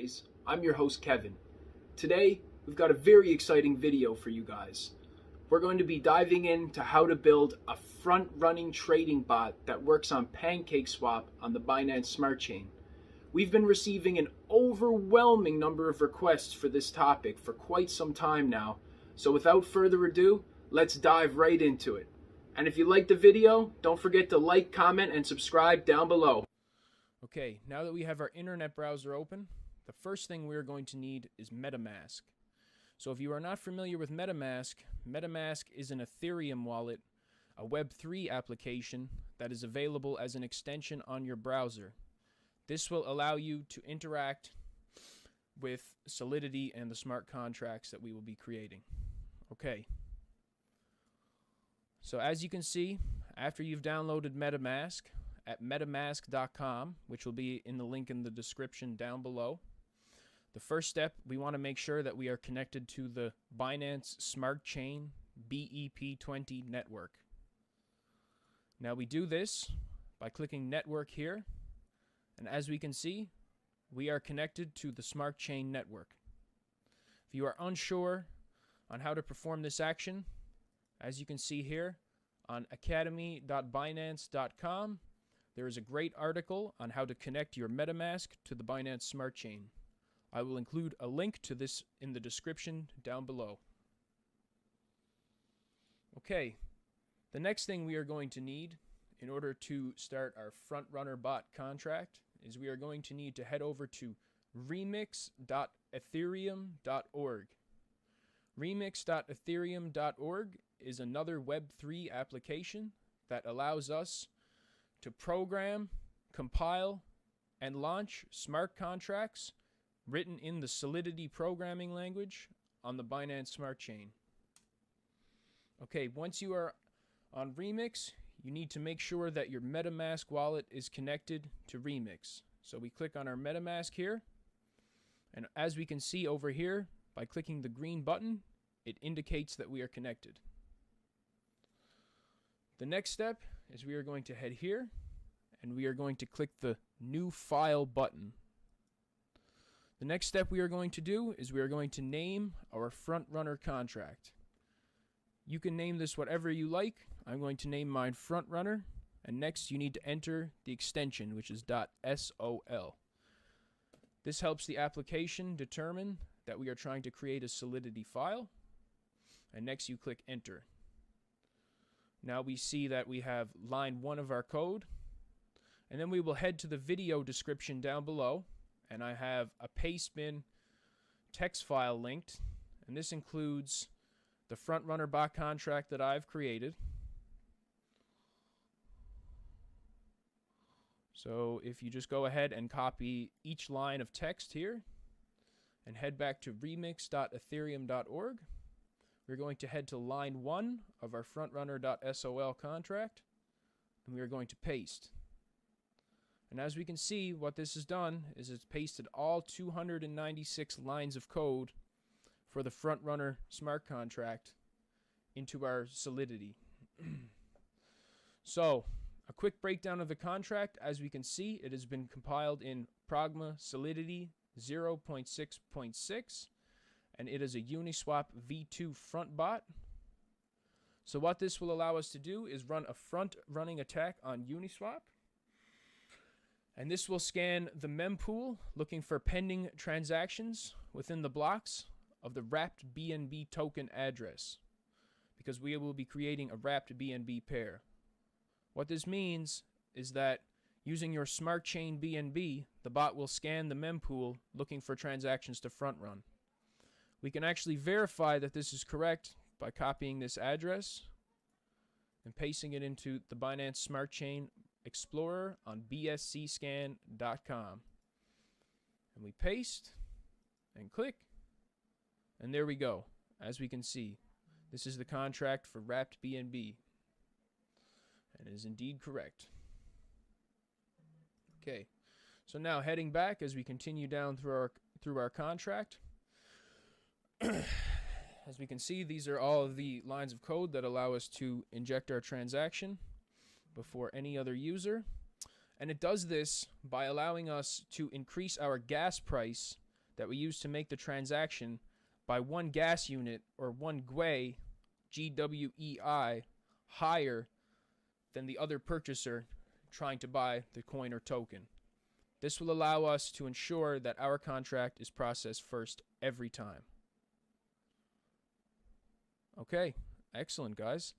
guys, I'm your host Kevin. Today, we've got a very exciting video for you guys. We're going to be diving into how to build a front-running trading bot that works on Pancakeswap on the Binance Smart Chain. We've been receiving an overwhelming number of requests for this topic for quite some time now, so without further ado, let's dive right into it. And if you liked the video, don't forget to like, comment, and subscribe down below. Okay, now that we have our internet browser open, the first thing we're going to need is Metamask. So if you are not familiar with Metamask, Metamask is an Ethereum wallet, a Web3 application that is available as an extension on your browser. This will allow you to interact with Solidity and the smart contracts that we will be creating. Okay. So as you can see, after you've downloaded Metamask at metamask.com, which will be in the link in the description down below, the first step, we want to make sure that we are connected to the Binance Smart Chain BEP20 network. Now we do this by clicking Network here, and as we can see, we are connected to the Smart Chain network. If you are unsure on how to perform this action, as you can see here on academy.binance.com, there is a great article on how to connect your MetaMask to the Binance Smart Chain. I will include a link to this in the description down below. Okay, the next thing we are going to need in order to start our front-runner bot contract is we are going to need to head over to remix.ethereum.org. Remix.ethereum.org is another Web3 application that allows us to program, compile, and launch smart contracts written in the Solidity programming language on the Binance Smart Chain. Okay, once you are on Remix, you need to make sure that your MetaMask wallet is connected to Remix. So we click on our MetaMask here, and as we can see over here, by clicking the green button, it indicates that we are connected. The next step is we are going to head here, and we are going to click the New File button. The next step we are going to do is we are going to name our front runner contract. You can name this whatever you like. I'm going to name mine front runner, and next you need to enter the extension, which is .sol. This helps the application determine that we are trying to create a Solidity file, and next you click enter. Now we see that we have line 1 of our code, and then we will head to the video description down below, and I have a pastebin text file linked, and this includes the front runner bot contract that I've created. So if you just go ahead and copy each line of text here and head back to remix.ethereum.org, we're going to head to line 1 of our frontrunner.sol contract, and we are going to paste. And as we can see, what this has done is it's pasted all 296 lines of code for the frontrunner smart contract into our Solidity. So, a quick breakdown of the contract. As we can see, it has been compiled in Pragma Solidity 0.6.6, and it is a UniSwap v2 front bot. So what this will allow us to do is run a front-running attack on UniSwap, and this will scan the mempool looking for pending transactions within the blocks of the wrapped BNB token address, because we will be creating a wrapped BNB pair. What this means is that using your smart chain BNB, the bot will scan the mempool looking for transactions to front run. We can actually verify that this is correct by copying this address and pasting it into the Binance Smart Chain Explorer on bscscan.com. And we paste and click, and there we go. As we can see, this is the contract for wrapped BNB, and it is indeed correct. Okay, so now heading back as we continue down through our contract. As we can see, these are all of the lines of code that allow us to inject our transaction before any other user. And it does this by allowing us to increase our gas price that we use to make the transaction by 1 gas unit or 1 GWEI, GWEI, higher than the other purchaser trying to buy the coin or token. This will allow us to ensure that our contract is processed first every time. Okay, excellent, guys.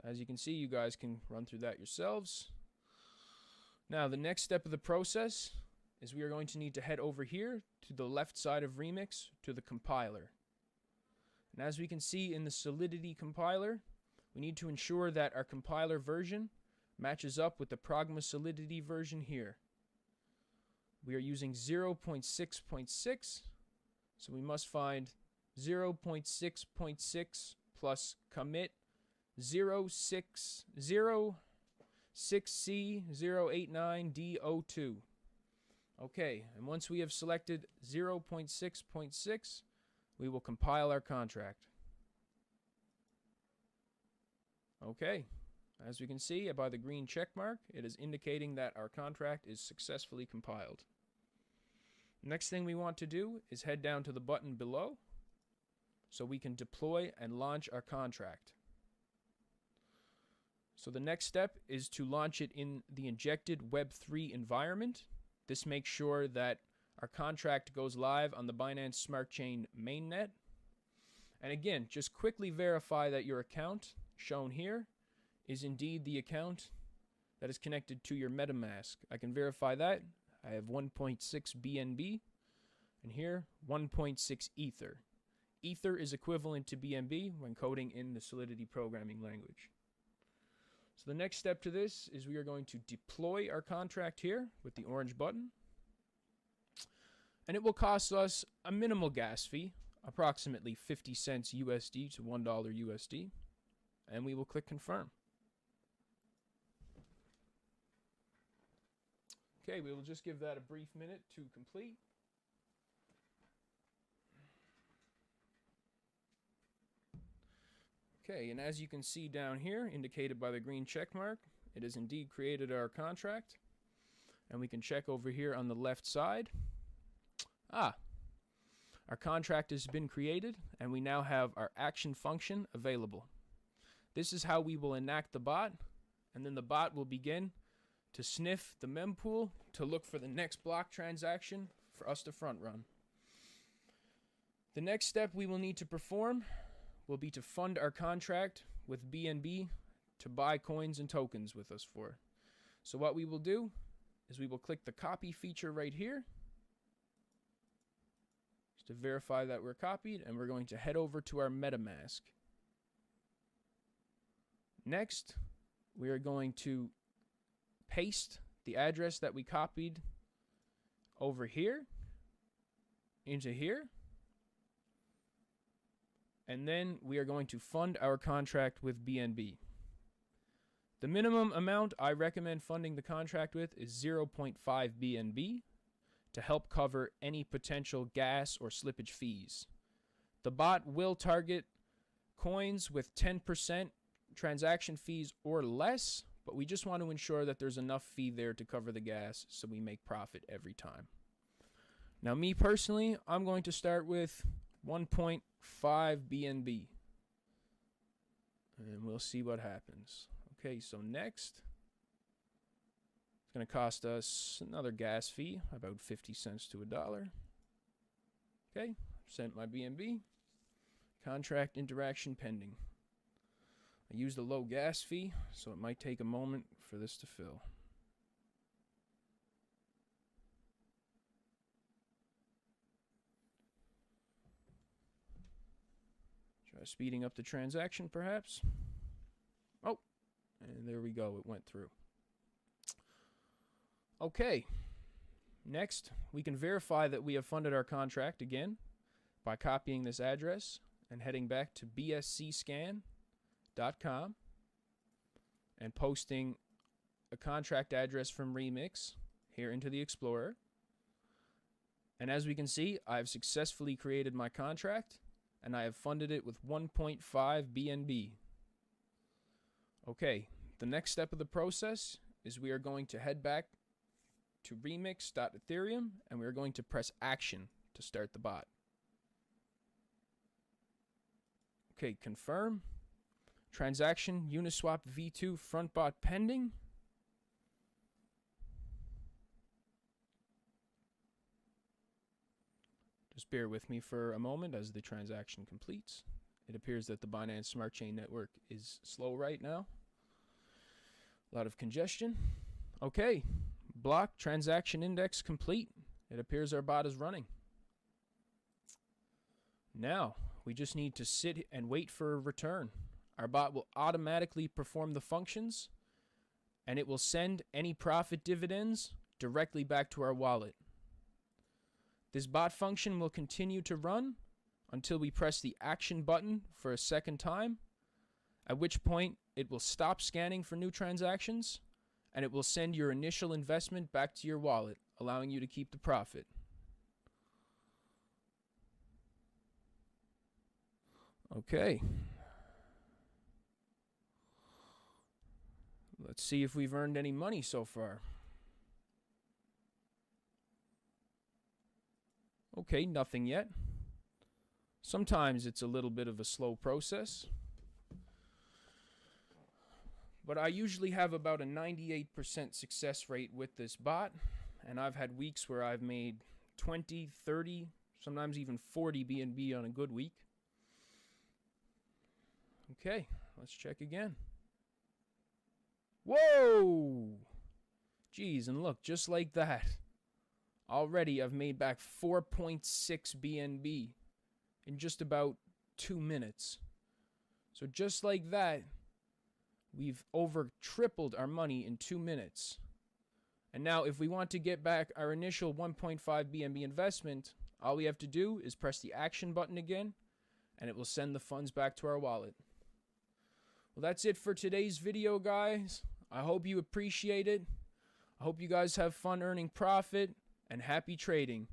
As you can see, you guys can run through that yourselves. Now, the next step of the process is we are going to need to head over here to the left side of Remix to the compiler. And as we can see in the Solidity compiler, we need to ensure that our compiler version matches up with the Pragma Solidity version here. We are using 0.6.6, so we must find 0.6.6 plus commit 060C089D02. Okay, and once we have selected 0.6.6, we will compile our contract. Okay, as we can see by the green check mark, it is indicating that our contract is successfully compiled. Next thing we want to do is head down to the button below so we can deploy and launch our contract. So the next step is to launch it in the injected Web3 environment. This makes sure that our contract goes live on the Binance Smart Chain mainnet. And again, just quickly verify that your account shown here is indeed the account that is connected to your Metamask. I can verify that. I have 1.6 BNB and here 1.6 Ether. Ether is equivalent to BNB when coding in the Solidity programming language. So the next step to this is we are going to deploy our contract here with the orange button. And it will cost us a minimal gas fee, approximately 50 cents USD to $1 USD. And we will click confirm. Okay, we will just give that a brief minute to complete. Okay, and as you can see down here, indicated by the green check mark, it has indeed created our contract. And we can check over here on the left side. Our contract has been created, and we now have our action function available. This is how we will enact the bot, and then the bot will begin to sniff the mempool to look for the next block transaction for us to front run. The next step we will need to perform will be to fund our contract with BNB to buy coins and tokens with us for. So what we will do is we will click the copy feature right here just to verify that we're copied, and we're going to head over to our MetaMask. Next, we are going to paste the address that we copied over here into here. And then we are going to fund our contract with BNB. The minimum amount I recommend funding the contract with is 0.5 BNB to help cover any potential gas or slippage fees. The bot will target coins with 10% transaction fees or less, but we just want to ensure that there's enough fee there to cover the gas so we make profit every time. Now, me personally, I'm going to start with 1.5 BNB. And we'll see what happens. Okay, so next, it's going to cost us another gas fee, about 50 cents to $1. Okay, sent my BNB. Contract interaction pending. I used a low gas fee, so it might take a moment for this to fill. Try speeding up the transaction, perhaps. Oh, and there we go. It went through. Okay. Next, we can verify that we have funded our contract again by copying this address and heading back to bscscan.com and posting a contract address from Remix here into the Explorer. And as we can see, I've successfully created my contract and I have funded it with 1.5 BNB. Okay, the next step of the process is we are going to head back to remix.ethereum, and we're going to press action to start the bot. Okay, confirm. Transaction UniSwap v2 front bot pending. Just bear with me for a moment as the transaction completes. It appears that the Binance Smart Chain network is slow right now. A lot of congestion. Okay, block transaction index complete. It appears our bot is running. Now, we just need to sit and wait for a return. Our bot will automatically perform the functions, and it will send any profit dividends directly back to our wallet. This bot function will continue to run until we press the action button for a second time, at which point it will stop scanning for new transactions, and it will send your initial investment back to your wallet, allowing you to keep the profit. Okay. Let's see if we've earned any money so far. Okay, nothing yet. Sometimes it's a little bit of a slow process, but I usually have about a 98% success rate with this bot, and I've had weeks where I've made 20, 30, sometimes even 40 BNB on a good week. Okay, let's check again. Whoa! Geez, and look, just like that. Already I've made back 4.6 BNB in just about 2 minutes. So just like that, we've over tripled our money in 2 minutes. And now if we want to get back our initial 1.5 BNB investment, all we have to do is press the action button again, and it will send the funds back to our wallet. Well, that's it for today's video, guys. I hope you appreciate it. I hope you guys have fun earning profit, and happy trading.